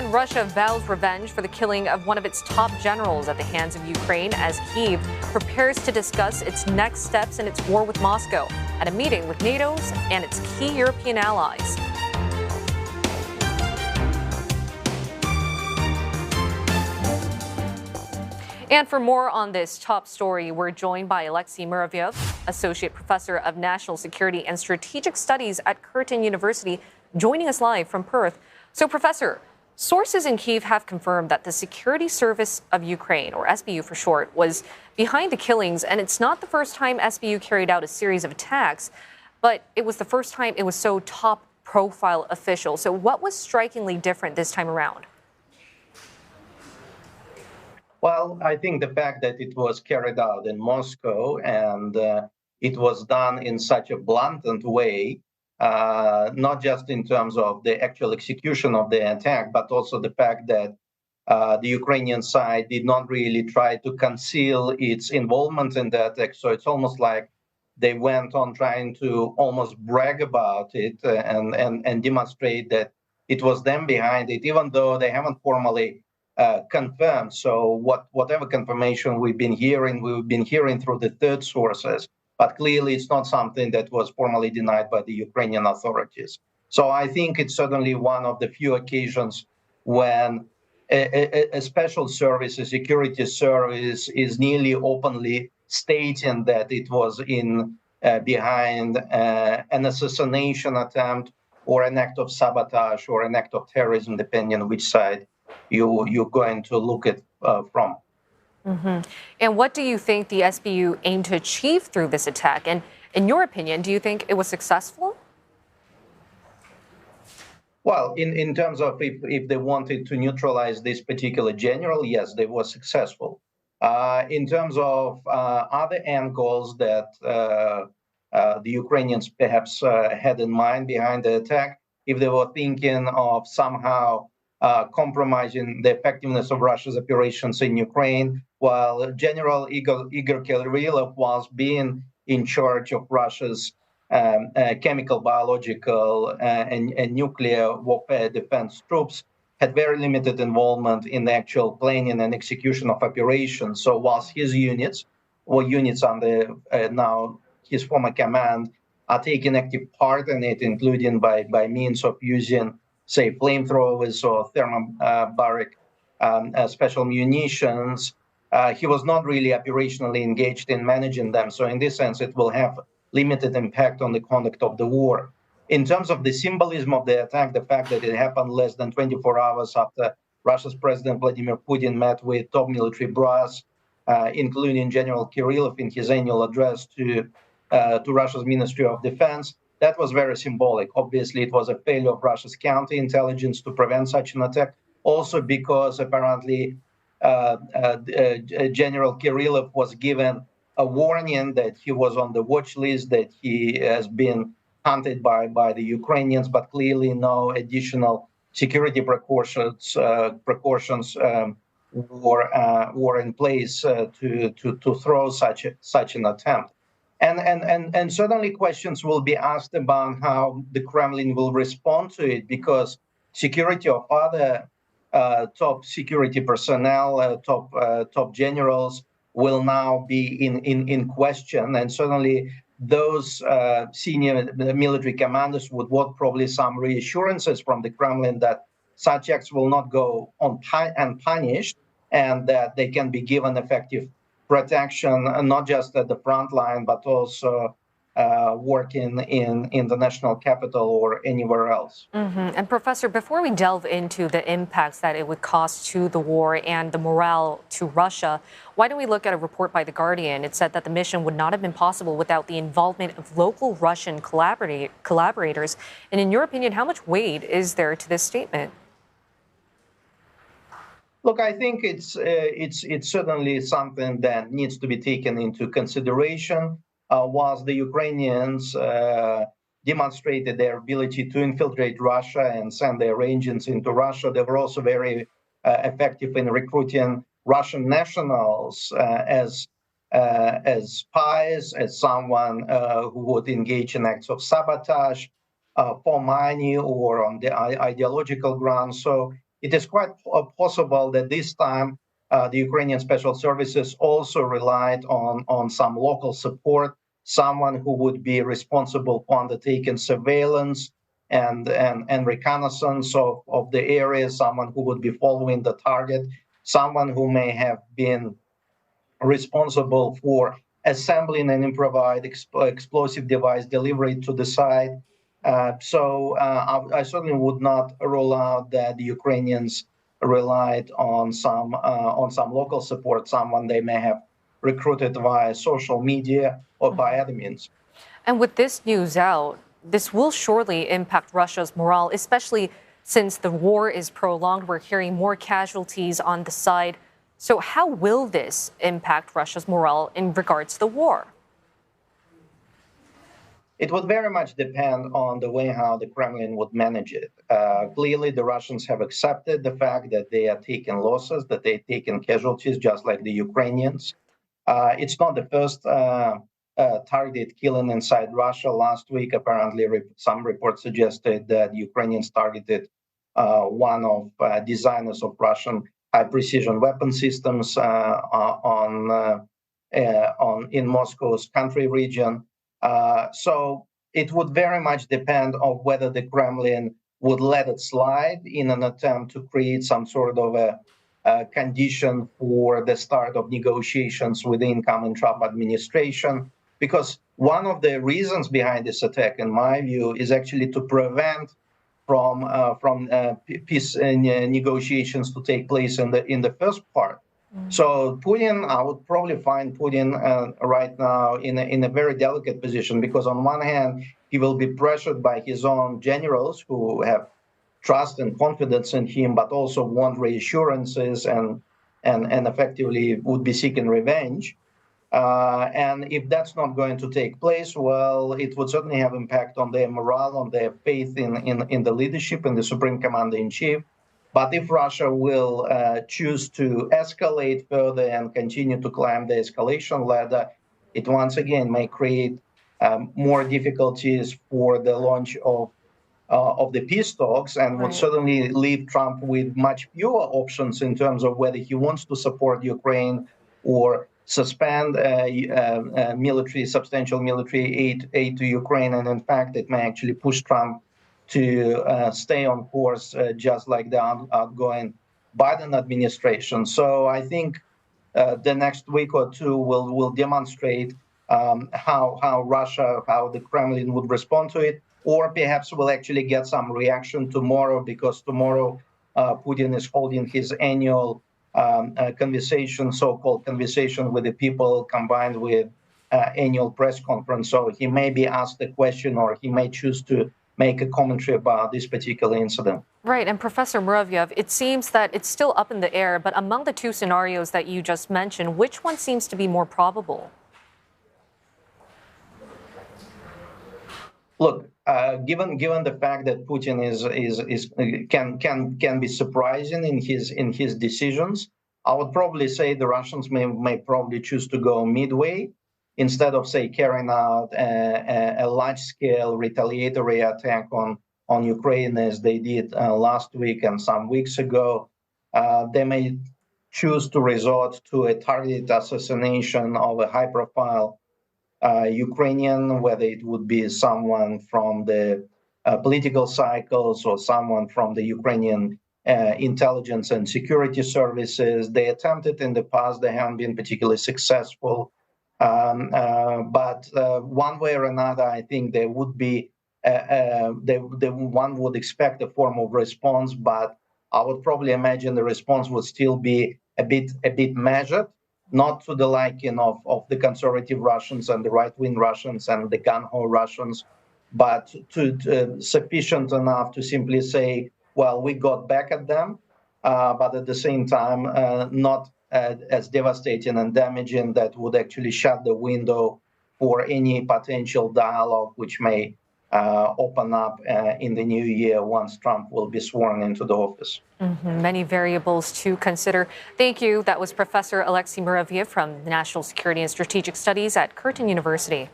And Russia vows revenge for the killing of one of its top generals at the hands of Ukraine as Kyiv prepares to discuss its next steps in its war with Moscow at a meeting with NATO's and its key European allies. And for more on this top story, we're joined by Alexey Muraviev, Associate Professor of National Security and Strategic Studies at Curtin University, joining us live from Perth. So, Professor, sources in Kyiv have confirmed that the Security Service of Ukraine, or SBU for short, was behind the killings, and it's not the first time SBU carried out a series of attacks, but it was the first time it was so top-profile official. So what was strikingly different this time around? Well, I think the fact that it was carried out in Moscow and it was done in such a blatant way, not just in terms of the actual execution of the attack, but also the fact that the Ukrainian side did not really try to conceal its involvement in the attack. So it's almost like they went on trying to almost brag about it and demonstrate that it was them behind it, even though they haven't formally confirmed. So whatever confirmation we've been hearing through the third sources, but clearly it's not something that was formally denied by the Ukrainian authorities. So I think it's certainly one of the few occasions when a special service, a security service, is nearly openly stating that it was behind an assassination attempt or an act of sabotage or an act of terrorism, depending on which side you're going to look at from. Mm-hmm. And what do you think the SBU aimed to achieve through this attack? And in your opinion, do you think it was successful? Well, in terms of if they wanted to neutralize this particular general, yes, they were successful. In terms of other end goals that the Ukrainians perhaps had in mind behind the attack, if they were thinking of somehow compromising the effectiveness of Russia's operations in Ukraine, while General Igor Kirillov was being in charge of Russia's chemical, biological, and nuclear warfare defense troops, had very limited involvement in the actual planning and execution of operations. So whilst his units, or units under now his former command, are taking active part in it, including by means of using, say, flamethrowers or thermobaric special munitions, he was not really operationally engaged in managing them. So in this sense, it will have limited impact on the conduct of the war. In terms of the symbolism of the attack, the fact that it happened less than 24 hours after Russia's President Vladimir Putin met with top military brass, including General Kirillov in his annual address to Russia's Ministry of Defense, that was very symbolic. Obviously, it was a failure of Russia's counterintelligence to prevent such an attack. Also because apparently General Kirillov was given a warning that he was on the watch list, that he has been hunted by the Ukrainians, but clearly no additional security precautions were in place to throw such an attempt. And certainly questions will be asked about how the Kremlin will respond to it, because security of other top security personnel, top generals, will now be in question, and certainly those senior military commanders would want probably some reassurances from the Kremlin that such acts will not go unpunished, and that they can be given effective protection, not just at the front line, but also working in the national capital or anywhere else. Mm-hmm. And Professor, before we delve into the impacts that it would cause to the war and the morale to Russia, why don't we look at a report by The Guardian? It said that the mission would not have been possible without the involvement of local Russian collaborators. And in your opinion, how much weight is there to this statement? Look, I think it's certainly something that needs to be taken into consideration. Whilst the Ukrainians demonstrated their ability to infiltrate Russia and send their agents into Russia, they were also very effective in recruiting Russian nationals as spies, as someone who would engage in acts of sabotage for money or on the ideological grounds. So it is quite possible that this time the Ukrainian special services also relied on some local support, someone who would be responsible for undertaking surveillance and reconnaissance of the area, someone who would be following the target, someone who may have been responsible for assembling an improvised explosive device delivery to the site. I certainly would not rule out that the Ukrainians relied on some local support, someone they may have recruited via social media or by other means. And with this news out, this will surely impact Russia's morale, especially since the war is prolonged. We're hearing more casualties on the side. So how will this impact Russia's morale in regards to the war? It would very much depend on the way how the Kremlin would manage it. Clearly, the Russians have accepted the fact that they are taking losses, that they're taking casualties, just like the Ukrainians. It's not the first targeted killing inside Russia. Last week, apparently, some reports suggested that Ukrainians targeted one of designers of Russian high-precision weapon systems in Moscow's country region. So it would very much depend on whether the Kremlin would let it slide in an attempt to create some sort of a condition for the start of negotiations with the incoming Trump administration. Because one of the reasons behind this attack, in my view, is actually to prevent from peace negotiations to take place in the first part. So Putin, I would probably find Putin right now in a very delicate position, because on one hand, he will be pressured by his own generals who have trust and confidence in him, but also want reassurances and effectively would be seeking revenge. And if that's not going to take place, well, it would certainly have impact on their morale, on their faith in the leadership, in the Supreme Commander-in-Chief. But if Russia will choose to escalate further and continue to climb the escalation ladder, it once again may create more difficulties for the launch of the peace talks, and would certainly leave Trump with much fewer options in terms of whether he wants to support Ukraine or suspend substantial military aid to Ukraine. And in fact, it may actually push Trump to stay on course, just like the outgoing Biden administration. So I think the next week or two will demonstrate how Russia, how the Kremlin would respond to it, or perhaps we'll actually get some reaction tomorrow, because tomorrow Putin is holding his annual conversation, so-called conversation with the people, combined with annual press conference. So he may be asked a question, or he may choose to make a commentary about this particular incident. Right. And Professor Muraviev, it seems that it's still up in the air, but among the two scenarios that you just mentioned, which one seems to be more probable? Look, given the fact that Putin can be surprising in his decisions, I would probably say the Russians may probably choose to go midway, instead of, say, carrying out a large-scale retaliatory attack on Ukraine as they did last week and some weeks ago. They may choose to resort to a targeted assassination of a high-profile Ukrainian, whether it would be someone from the political cycles or someone from the Ukrainian intelligence and security services. They attempted in the past, they haven't been particularly successful. But one way or another, I think there would be, one would expect a form of response, but I would probably imagine the response would still be a bit measured, not to the liking of the conservative Russians and the right-wing Russians and the gung-ho Russians, but to sufficient enough to simply say, well, we got back at them, but at the same time, not as devastating and damaging that would actually shut the window for any potential dialogue which may open up in the new year once Trump will be sworn into the office. Many variables to consider. Thank you. That was Professor Alexey Muraviev from the National Security and Strategic Studies at Curtin University.